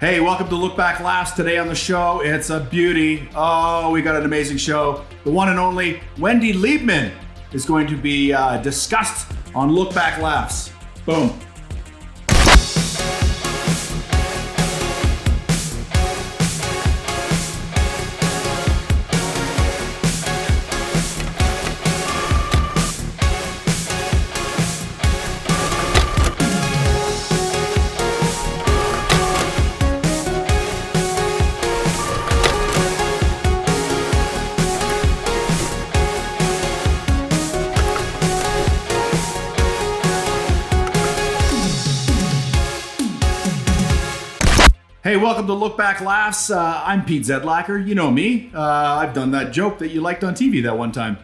Hey, welcome to Look Back Laughs. Today on the show, it's a beauty. Oh, we got an amazing show. The one and only Wendy Liebman is going to be discussed on Look Back Laughs. Boom. Hey, welcome to Look Back Laughs. I'm Pete Zedlacher. You know me. I've done that joke that you liked on TV that one time.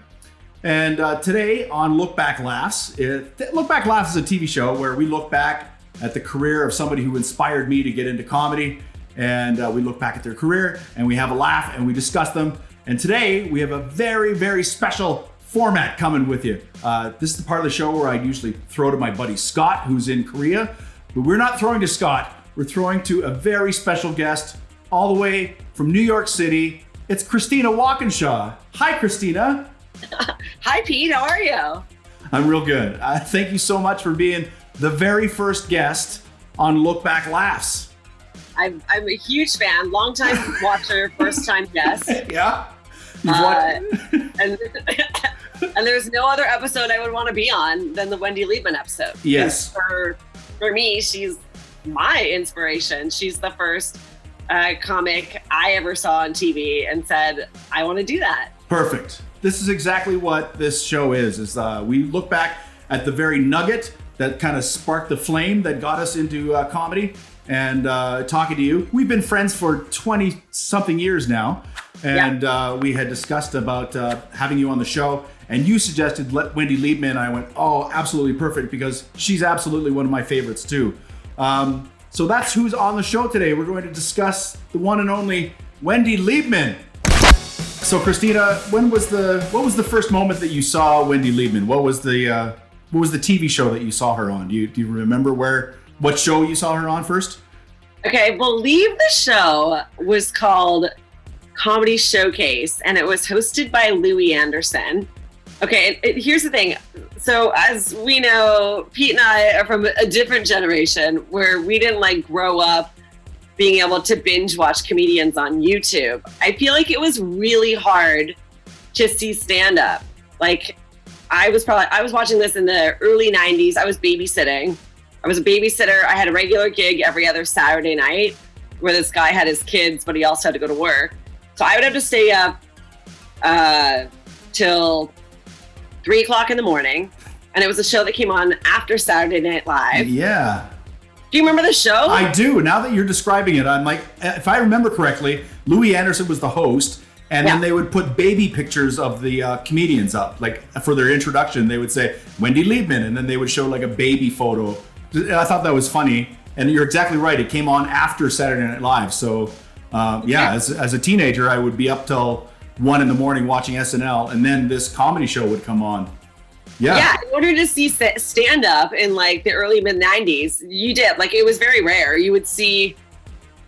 And today on Look Back Laughs, Look Back Laughs is a TV show where we look back at the career of somebody who inspired me to get into comedy. And we look back at their career and we have a laugh and we discuss them. And today we have a very, very special format coming with you. This is the part of the show where I usually throw to my buddy Scott, who's in Korea. But we're not throwing to Scott. We're throwing to a very special guest all the way from New York City. It's Christina Walkinshaw. Hi, Christina. Hi, Pete. How are you? I'm real good. Thank you so much for being the very first guest on Look Back Laughs. I'm a huge fan, long-time watcher, first-time guest. Yeah? And there's no other episode I would want to be on than the Wendy Liebman episode. Yes. For me, she's my inspiration. She's the first comic I ever saw on TV and said, I want to do that. Perfect. This is exactly what this show is we look back at the very nugget that kind of sparked the flame that got us into comedy and talking to you. We've been friends for 20 something years now. And we had discussed about having you on the show, and you suggested Wendy Liebman. I went, oh, absolutely perfect, because she's absolutely one of my favorites too. So that's who's on the show today. We're going to discuss the one and only Wendy Liebman. So Christina, what was the first moment that you saw Wendy Liebman? What was the TV show that you saw her on? Do you remember what show you saw her on first? Okay, I believe the show was called Comedy Showcase, and it was hosted by Louie Anderson. Okay, here's the thing. So as we know, Pete and I are from a different generation where we didn't grow up being able to binge watch comedians on YouTube. I feel like it was really hard to see stand-up. I was watching this in the early 90s. I was babysitting. I was a babysitter. I had a regular gig every other Saturday night where this guy had his kids, but he also had to go to work. So I would have to stay up till 3 o'clock in the morning, and it was a show that came on after Saturday Night Live. Yeah. Do you remember the show? I do. Now that you're describing it, I'm like, if I remember correctly, Louie Anderson was the host, and then they would put baby pictures of the comedians up. For their introduction, they would say, Wendy Liebman, and then they would show a baby photo. I thought that was funny, and you're exactly right. It came on after Saturday Night Live, so as a teenager, I would be up till 1 in the morning watching SNL, and then this comedy show would come on. Yeah, in order to see stand-up in the early mid-90s, you did. It was very rare. You would see,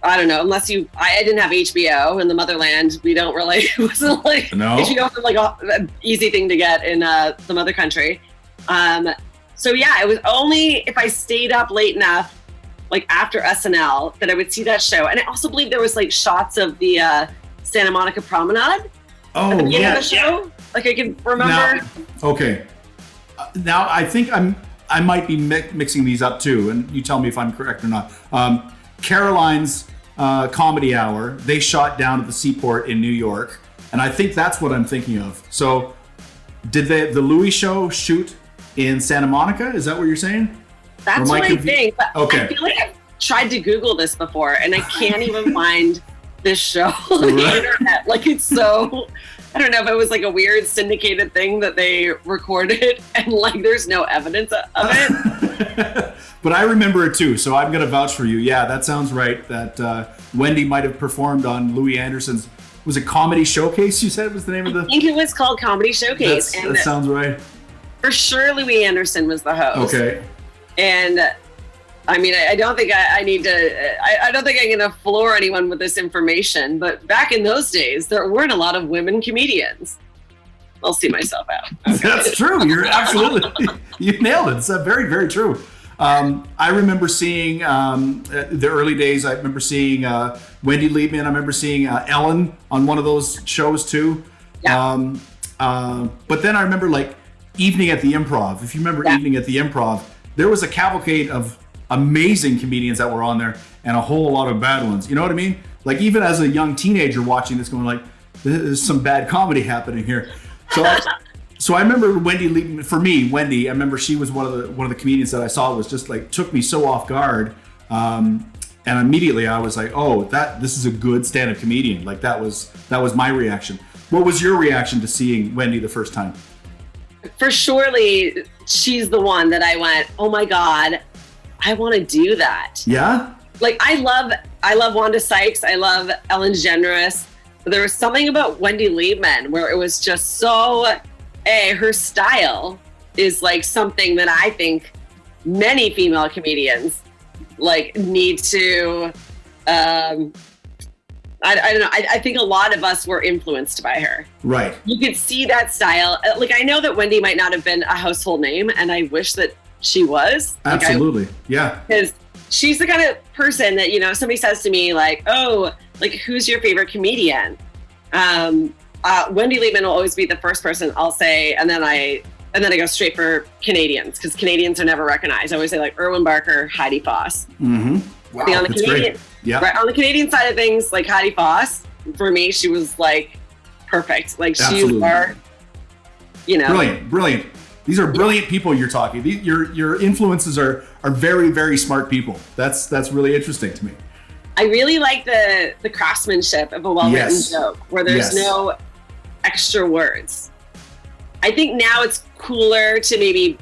I don't know, unless I didn't have HBO in the motherland. We don't really, it wasn't HBO was an easy thing to get in the mother country. So yeah, it was only if I stayed up late enough, after SNL, that I would see that show. And I also believe there was shots of the Santa Monica Promenade. Oh, at the beginning of the show. I can remember. Now I think I might be mixing these up too, and you tell me if I'm correct or not. Caroline's Comedy Hour, they shot down at the Seaport in New York, and I think that's what I'm thinking of. So, did the Louie show shoot in Santa Monica? Is that what you're saying? That's what I think. But I feel like I've tried to Google this before, and I can't even find this show on the internet. It's so, I don't know if it was a weird syndicated thing that they recorded and there's no evidence of it. But I remember it too, so I'm going to vouch for you. Yeah, that sounds right. That Wendy might have performed on Louie Anderson's, was it Comedy Showcase, you said was the name of the? I think it was called Comedy Showcase. That sounds right. For sure Louie Anderson was the host. Okay. And I mean, I don't think I need to, I don't think I'm going to floor anyone with this information, but back in those days, there weren't a lot of women comedians. I'll see myself out. Okay. That's true. You're absolutely, you nailed it. It's very, very true. I remember seeing the early days. I remember seeing Wendy Liebman. I remember seeing Ellen on one of those shows too. Yeah. But then I remember like Evening at the Improv. If you remember Evening at the Improv, there was a cavalcade of amazing comedians that were on there and a whole lot of bad ones. You know what I mean? Like even as a young teenager watching this going like, there's some bad comedy happening here. So I remember Wendy Liebman, for me, Wendy, I remember she was one of the comedians that I saw was just like, took me so off guard. And immediately I was like, oh, this is a good stand-up comedian. Like that was my reaction. What was your reaction to seeing Wendy the first time? For surely she's the one that I went, oh my God, I want to do that. Yeah? Like I love Wanda Sykes. I love Ellen DeGeneres. But there was something about Wendy Liebman where it was just so, her style is like something that I think many female comedians like need to, I don't know. I think a lot of us were influenced by her. Right. You could see that style. Like, I know that Wendy might not have been a household name, and I wish that she was. Absolutely. Yeah. Because she's the kind of person that, you know, somebody says to me, like, oh, like, who's your favorite comedian? Wendy Liebman will always be the first person I'll say, and then I go straight for Canadians, because Canadians are never recognized. I always say, like, Erwin Barker, Heidi Foss. Mm-hmm. Wow, on the Canadian, great. Yeah. Right, on the Canadian side of things, like Heidi Foss, for me, she was like perfect. Like she's our, you know, brilliant. These are brilliant people you're talking. Your influences are very, very smart people. That's really interesting to me. I really like the craftsmanship of a well-written joke where there's no extra words. I think now it's cooler to maybe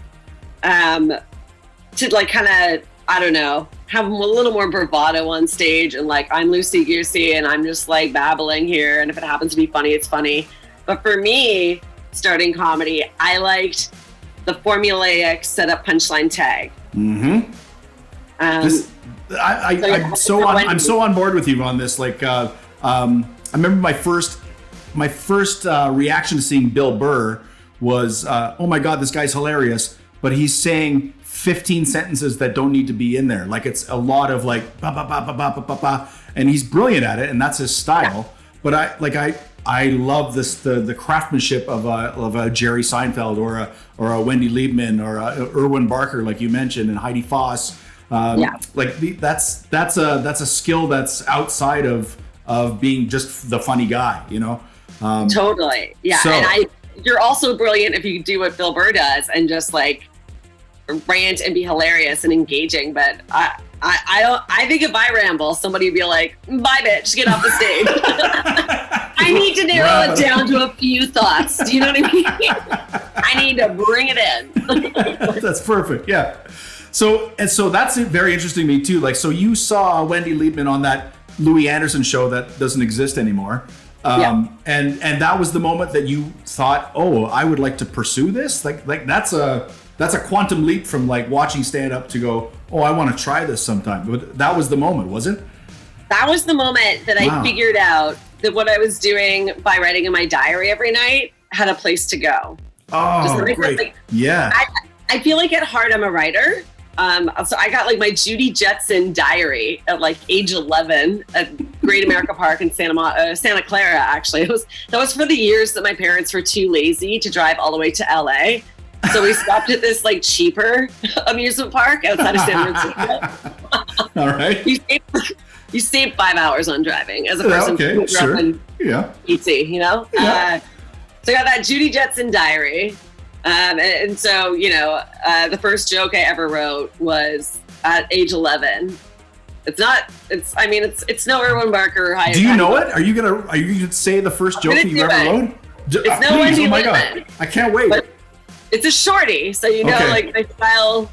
to like kind of, I don't know, have a little more bravado on stage and like, I'm loosey-goosey and I'm just like babbling here, and if it happens to be funny, it's funny. But for me, starting comedy, I liked the formulaic setup punchline tag. Mm-hmm. I'm so on board with you on this. Like, I remember my first reaction to seeing Bill Burr was, oh my God, this guy's hilarious, but he's saying 15 sentences that don't need to be in there. Like it's a lot of like ba ba ba ba ba ba ba ba, and he's brilliant at it, and that's his style. Yeah. But I love this the craftsmanship of a Jerry Seinfeld or a Wendy Liebman or a Erwin Barker, like you mentioned, and Heidi Foss. Like that's a skill that's outside of being just the funny guy, you know. Totally, yeah. So, and you're also brilliant if you do what Bill Burr does and just like rant and be hilarious and engaging. But I think if I ramble, somebody would be like, bye bitch, get off the stage. I need to narrow it down to a few thoughts. Do you know what I mean? I need to bring it in. That's perfect. Yeah. So that's very interesting to me too. Like, so you saw Wendy Liebman on that Louis Anderson show that doesn't exist anymore. And that was the moment that you thought, oh, I would like to pursue this. Like that's a quantum leap from like watching stand up to go, oh, I want to try this sometime. But that was the moment, was it? That was the moment that I figured out that what I was doing by writing in my diary every night had a place to go. Oh, great. Like, yeah. I feel like at heart, I'm a writer. So I got like my Judy Jetson diary at like age 11 at Great America Park in Santa Clara. Actually, that was for the years that my parents were too lazy to drive all the way to LA. So we stopped at this like cheaper amusement park outside of San Francisco. All right. You save 5 hours on driving as a person who grew up in ET, you know? Yeah. So I got that Judy Jetson diary. And so, you know, the first joke I ever wrote was at age 11. It's no Erwin Barker or Heidi. Do you know it? Are you gonna say the first joke that you ever wrote? It's no Wendy Liebman. Oh my God. I can't wait. But it's a shorty, so you know, like my style,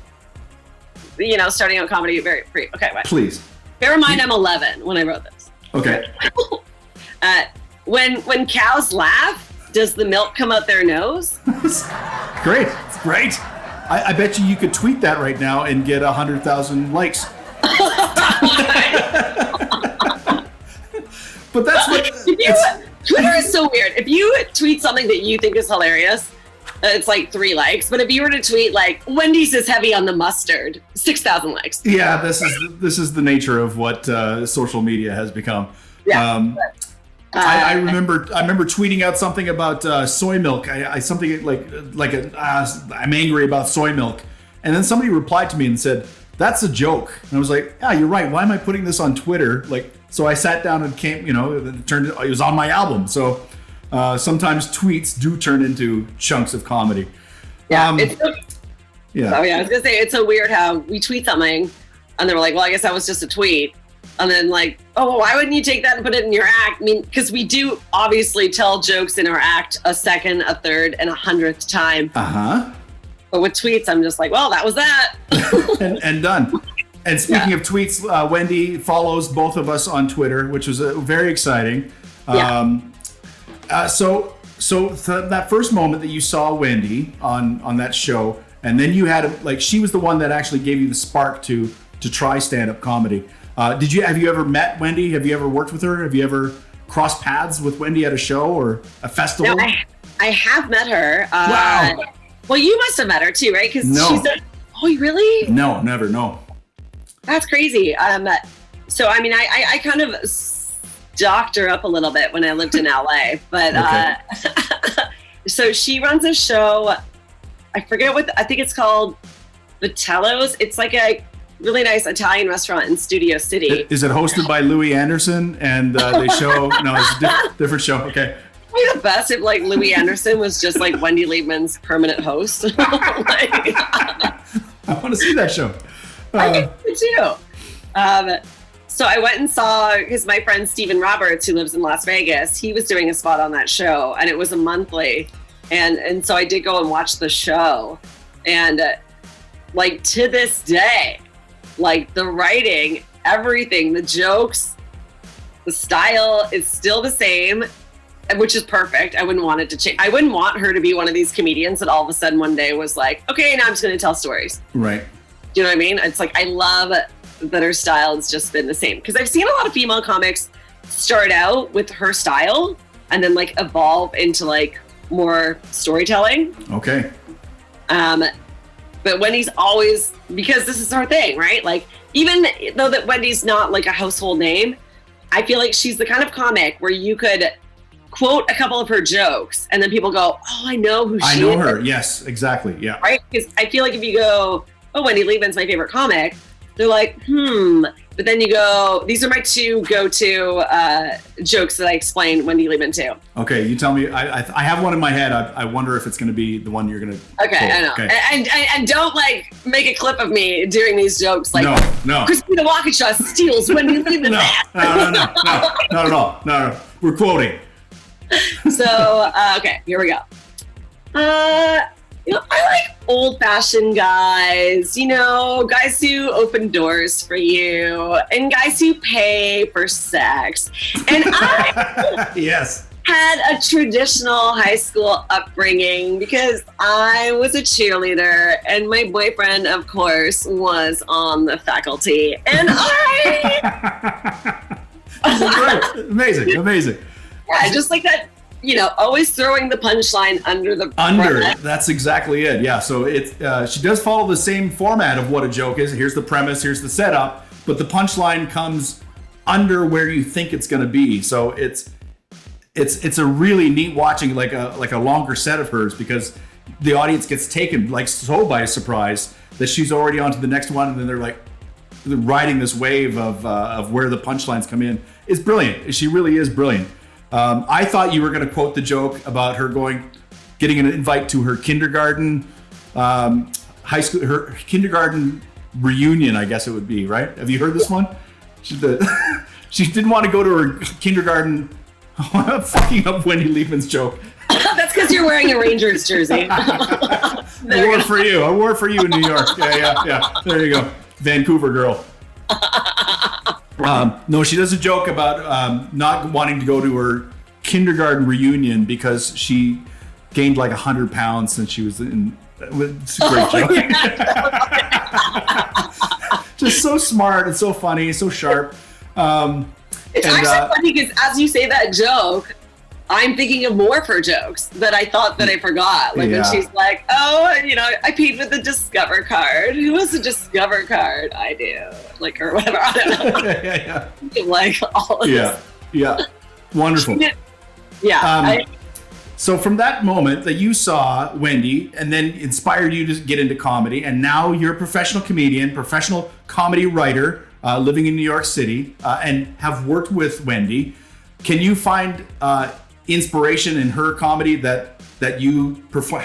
you know, starting out comedy very free. Okay, wait. Please. Bear in mind, I'm 11 when I wrote this. Okay. When cows laugh, does the milk come out their nose? Great. Great. I bet you could tweet that right now and get 100,000 likes. But that's what Twitter is so weird. If you tweet something that you think is hilarious, it's like 3 likes. But if you were to tweet like Wendy's is heavy on the mustard, 6,000 likes. Yeah, this is the nature of what social media has become. Yeah. I remember tweeting out something about soy milk. Something I'm angry about soy milk, and then somebody replied to me and said, "That's a joke." And I was like, "Yeah, you're right. Why am I putting this on Twitter?" So I sat down and it was on my album. So sometimes tweets do turn into chunks of comedy. Yeah. I was gonna say, it's so weird how we tweet something, and they were like, "Well, I guess that was just a tweet." And then like, oh, well, why wouldn't you take that and put it in your act? I mean, because we do obviously tell jokes in our act a second, a third, and 100th time. But with tweets, I'm just like, well, that was that. and done. And speaking of tweets, Wendy follows both of us on Twitter, which was very exciting. So that first moment that you saw Wendy on that show, and then you had she was the one that actually gave you the spark to try stand-up comedy. Have you ever met Wendy? Have you ever worked with her? Have you ever crossed paths with Wendy at a show or a festival? No, I have met her. Wow. Well, you must have met her too, right? Because no. Oh, really? No, never. No. That's crazy. So I mean, I kind of stalked her up a little bit when I lived in LA, but okay. So she runs a show. I forget I think it's called Vitello's. It's like a really nice Italian restaurant in Studio City. Is it hosted by Louis Anderson? And they show no, it's a different show. Okay. It'd be the best if like Louis Anderson was just like Wendy Liebman's permanent host. I want to see that show. I do too. So I went and saw, because my friend Stephen Roberts, who lives in Las Vegas, he was doing a spot on that show, and it was a monthly, and so I did go and watch the show, and like to this day, like the writing, everything, the jokes, the style is still the same, which is perfect. I wouldn't want it to change. I wouldn't want her to be one of these comedians that all of a sudden one day was like, okay, now I'm just going to tell stories. Right. Do you know what I mean? It's like, I love that her style has just been the same. Because I've seen a lot of female comics start out with her style and then like evolve into like more storytelling. Okay. But Wendy's always, because this is her thing, right? Like, even though that Wendy's not like a household name, I feel like she's the kind of comic where you could quote a couple of her jokes and then people go, oh, I know who she is. I know her. Yes, exactly. Yeah. Right? Because I feel like if you go, oh, Wendy Liebman's my favorite comic, they're like, But then you go, these are my 2 go-to jokes that I explain Wendy Liebman to. Okay, you tell me. I have one in my head. I wonder if it's going to be the one you're going to. Okay, quote. I know. Okay. And don't like make a clip of me doing these jokes like, no. Christina Walkinshaw steals Wendy Liebman. No, not at all. No, we're quoting. So, okay, here we go. I like old-fashioned guys, guys who open doors for you and guys who pay for sex. And I yes. had a traditional high school upbringing because I was a cheerleader and my boyfriend, of course, was on the faculty. And Amazing. Yeah, just like that. Always throwing the punchline under. That's exactly it. Yeah. So she does follow the same format of what a joke is. Here's the premise. Here's the setup. But the punchline comes under where you think it's going to be. So it's a really neat watching like a longer set of hers because the audience gets taken like so by surprise that she's already on to the next one, and then they're riding this wave of where the punchlines come in. It's brilliant. She really is brilliant. I thought you were going to quote the joke about her getting an invite to her kindergarten, high school, her kindergarten reunion, I guess it would be, right? Have you heard this one? She didn't want to go to her kindergarten. I'm fucking up Wendy Liebman's joke. That's because you're wearing a Rangers jersey. I wore it for you in New York. Yeah. There you go. Vancouver girl. No, she does a joke about not wanting to go to her kindergarten reunion because she gained like 100 pounds since she was in It's a great joke. Just so smart and so funny, so sharp. It's actually funny because as you say that joke, I'm thinking of more of her jokes that I thought that I forgot. Like when she's like, oh, I paid with the Discover card. Who has a Discover card? I do. Like, or whatever. I don't know. Like all of this. Yeah. Wonderful. So from that moment that you saw Wendy and then inspired you to get into comedy, and now you're a professional comedian, professional comedy writer, living in New York City, and have worked with Wendy, can you find inspiration in her comedy that you perform?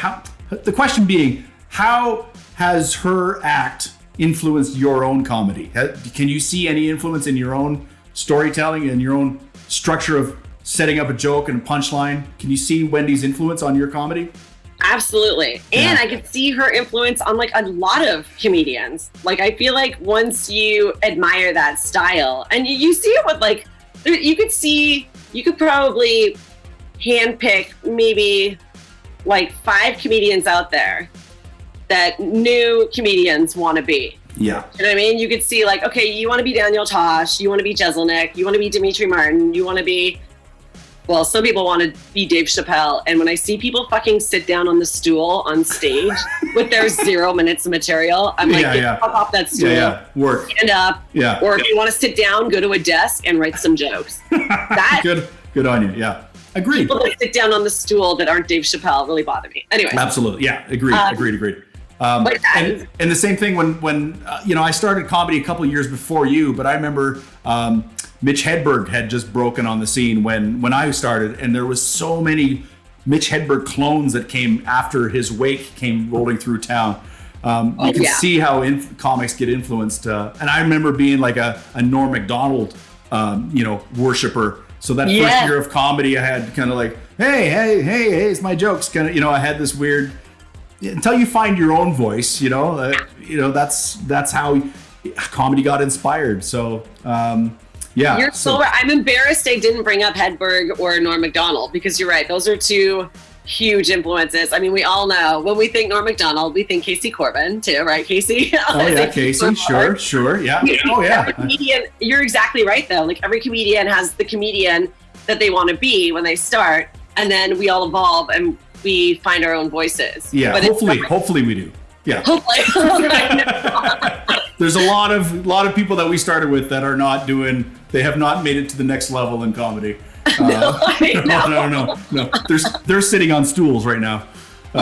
The question being, how has her act influenced your own comedy? Can you see any influence in your own storytelling and your own structure of setting up a joke and a punchline? Can you see Wendy's influence on your comedy? Absolutely. And I could see her influence on like a lot of comedians. Like, I feel like once you admire that style, and you see it with like, you could probably handpick maybe like 5 comedians out there that new comedians want to be. Yeah. You know what I mean? You could see like, okay, you want to be Daniel Tosh, you want to be Zedlacher, you want to be Dimitri Martin, you want to be, well, some people want to be Dave Chappelle. And when I see people fucking sit down on the stool on stage with their 0 minutes of material, I'm like, get the fuck off that stool. Work. Stand up. Yeah. Or if you want to sit down, go to a desk and write some jokes. That Good on you. Yeah. Agreed. People that sit down on the stool that aren't Dave Chappelle really bother me. Anyway. Absolutely. Yeah. Agreed. And the same thing when I started comedy a couple of years before you, but I remember Mitch Hedberg had just broken on the scene when I started, and there was so many Mitch Hedberg clones that came after his wake came rolling through town. You can see how comics get influenced. And I remember being like a Norm Macdonald, worshiper. So that first year of comedy, I had kind of like, hey, it's my jokes. Kind of, I had this weird, until you find your own voice, that's how comedy got inspired. So, You're so right. I'm embarrassed I didn't bring up Hedberg or Norm Macdonald, because you're right. Those are 2 huge influences. I mean, we all know when we think Norm Macdonald, we think Casey Corbin too, right, Casey? Casey. Sure. Yeah. Every comedian, you're exactly right though. Like every comedian has the comedian that they want to be when they start, and then we all evolve and we find our own voices. Yeah. But hopefully we do. Yeah. Hopefully. There's a lot of people that we started with that are not doing. They have not made it to the next level in comedy. No. They're sitting on stools right now. So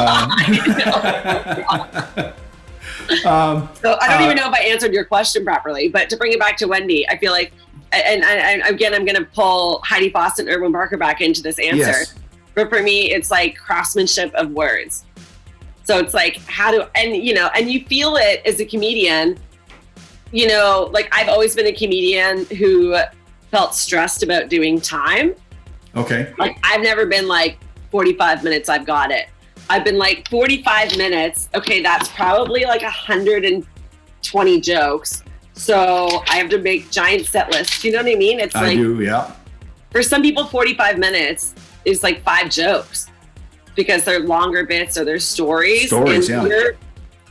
I don't even know if I answered your question properly, but to bring it back to Wendy, I feel like, and again, I'm going to pull Heidi Foss and Erwin Barker back into this answer. Yes. But for me, it's like craftsmanship of words. So it's like and you feel it as a comedian, like I've always been a comedian who felt stressed about doing time. Okay. Like I've never been like 45 minutes, I've got it. I've been like 45 minutes. Okay, that's probably like 120 jokes. So I have to make giant set lists. You know what I mean? It's I do, yeah. For some people, 45 minutes is like 5 jokes because they're longer bits or they're stories. And your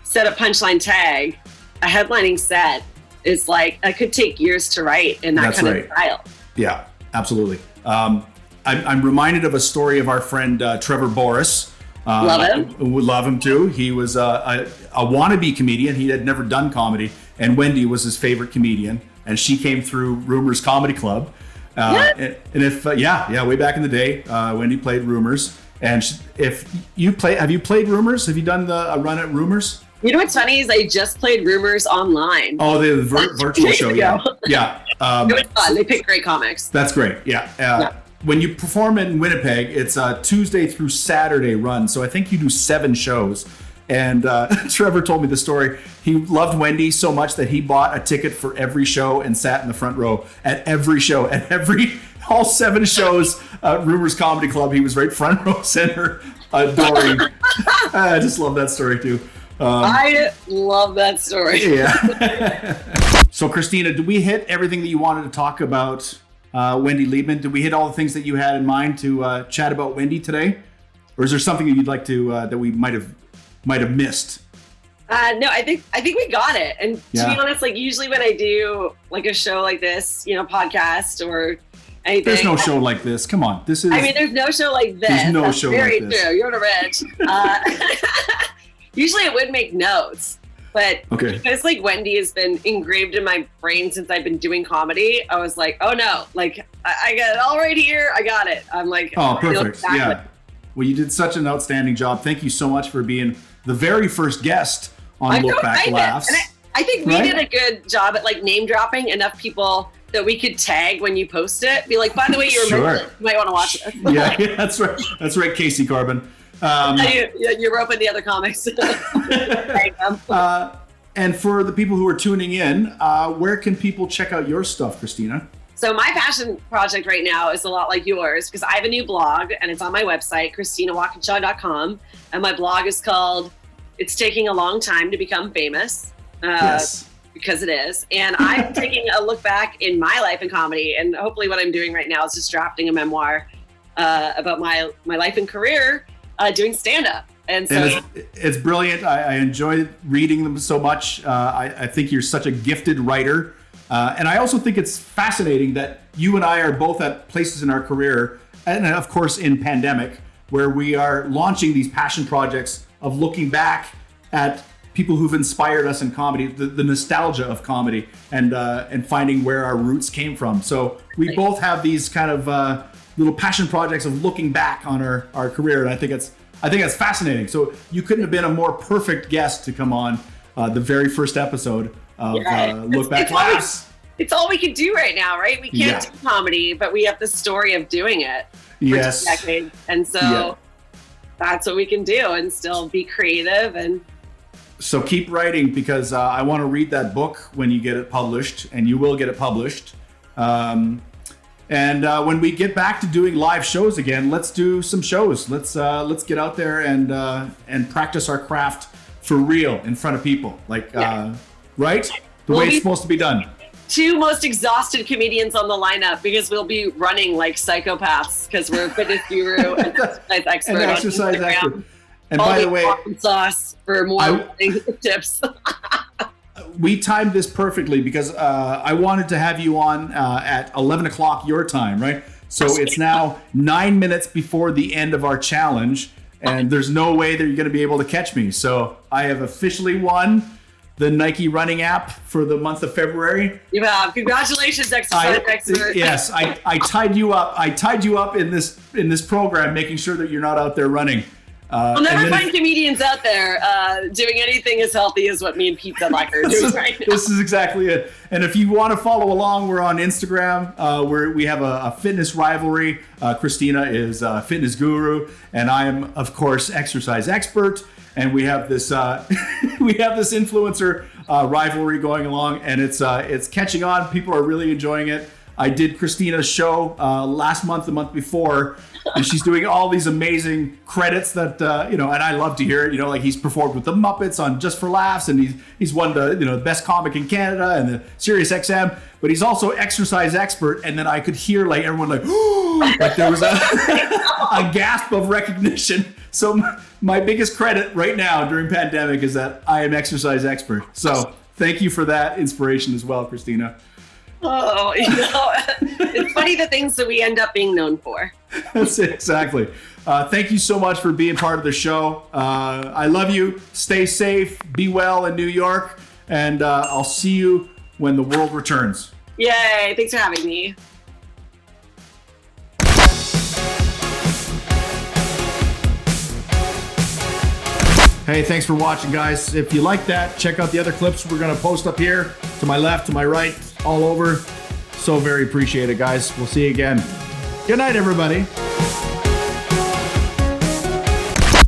set up punchline tag, a headlining set is like, it could take years to write in that kind of style. Yeah, absolutely. I'm reminded of a story of our friend Trevor Boris. Love him. We love him too. He was a wannabe comedian. He had never done comedy, and Wendy was his favorite comedian. And she came through Rumors Comedy Club. And if way back in the day, Wendy played Rumors. And have you played Rumors? Have you done a run at Rumors? You know what's funny is I just played Rumors online. Oh, the virtual show. Yeah. It was fun. They picked great comics. That's great. Yeah. When you perform in Winnipeg, it's a Tuesday through Saturday run. So I think you do 7 shows. And Trevor told me the story. He loved Wendy so much that he bought a ticket for every show and sat in the front row at every show. All 7 shows, Rumors Comedy Club, he was right front row center, adoring. I just love that story too. I love that story. Yeah. So Christina, did we hit everything that you wanted to talk about Wendy Liebman? Did we hit all the things that you had in mind to chat about Wendy today? Or is there something that you'd like to, that we might have might have missed? No, I think we got it. And to be honest, like usually when I do like a show like this, podcast or anything. There's no show like this. Come on. This is. I mean, there's no show like this. There's no That's show very like this. true. You're rich. Usually I would make notes, but because like Wendy has been engraved in my brain since I've been doing comedy, I was like, oh no, like I got it all right here. I got it. I'm like, oh, perfect. Yeah. Well, you did such an outstanding job. Thank you so much for being the very first guest on Look Back Laughs. And I think we did a good job at like name dropping enough people that we could tag when you post it. Be like, by the way, you might want to watch it. Yeah, that's right. That's right, Casey Carbon. You're roping the other comics. And for the people who are tuning in, where can people check out your stuff, Christina? So my passion project right now is a lot like yours because I have a new blog and it's on my website, ChristinaWalkinshaw.com. And my blog is called It's Taking a Long Time to Become Famous. Yes. Because it is. And I'm taking a look back in my life in comedy. And hopefully what I'm doing right now is just drafting a memoir about my life and career doing stand-up. And so it's brilliant. I enjoy reading them so much. I think you're such a gifted writer. And I also think it's fascinating that you and I are both at places in our career, and of course in pandemic, where we are launching these passion projects of looking back at people who've inspired us in comedy, the nostalgia of comedy, and finding where our roots came from. So we both have these kind of little passion projects of looking back on our career, and I think it's fascinating. So you couldn't have been a more perfect guest to come on the very first episode of Look Back Laughs. It's all we can do right now, right? We can't do comedy, but we have the story of doing it for 2 decades. And so that's what we can do and still be creative. And so keep writing, because I want to read that book when you get it published, and you will get it published. And when we get back to doing live shows again, let's do some shows. Let's get out there and practice our craft for real in front of people, right? The way it's supposed to be done. 2 most exhausted comedians on the lineup, because we'll be running like psychopaths because we're a fitness guru and exercise expert. And by the way, sauce for more tips. We timed this perfectly because I wanted to have you on at 11 o'clock your time, right? So it's now 9 minutes before the end of our challenge, and there's no way that you're going to be able to catch me. So I have officially won the Nike running app for the month of February. You have. Congratulations, exercise expert. Yes, I tied you up. I tied you up in this program, making sure that you're not out there running. We'll never find comedians out there doing anything as healthy as what me and Pete Zedlacher are doing right now. This is exactly it. And if you want to follow along, we're on Instagram, where we have a fitness rivalry. Christina is a fitness guru, and I am, of course, exercise expert. And we have this influencer rivalry going along, and it's catching on. People are really enjoying it. I did Christina's show last month, the month before, and she's doing all these amazing credits that and I love to hear it. Like he's performed with the Muppets on Just for Laughs, and he's won the best comic in Canada and the Sirius XM. But he's also exercise expert, and then I could hear like everyone like there was a gasp of recognition. So my biggest credit right now during pandemic is that I am exercise expert. So thank you for that inspiration as well, Christina. Oh, it's funny the things that we end up being known for. That's it, exactly. Thank you so much for being part of the show. I love you. Stay safe. Be well in New York. And I'll see you when the world returns. Yay. Thanks for having me. Hey, thanks for watching, guys. If you like that, check out the other clips we're going to post up here, to my left, to my right, all over. So very appreciate it, guys. We'll see you again. Good night, everybody.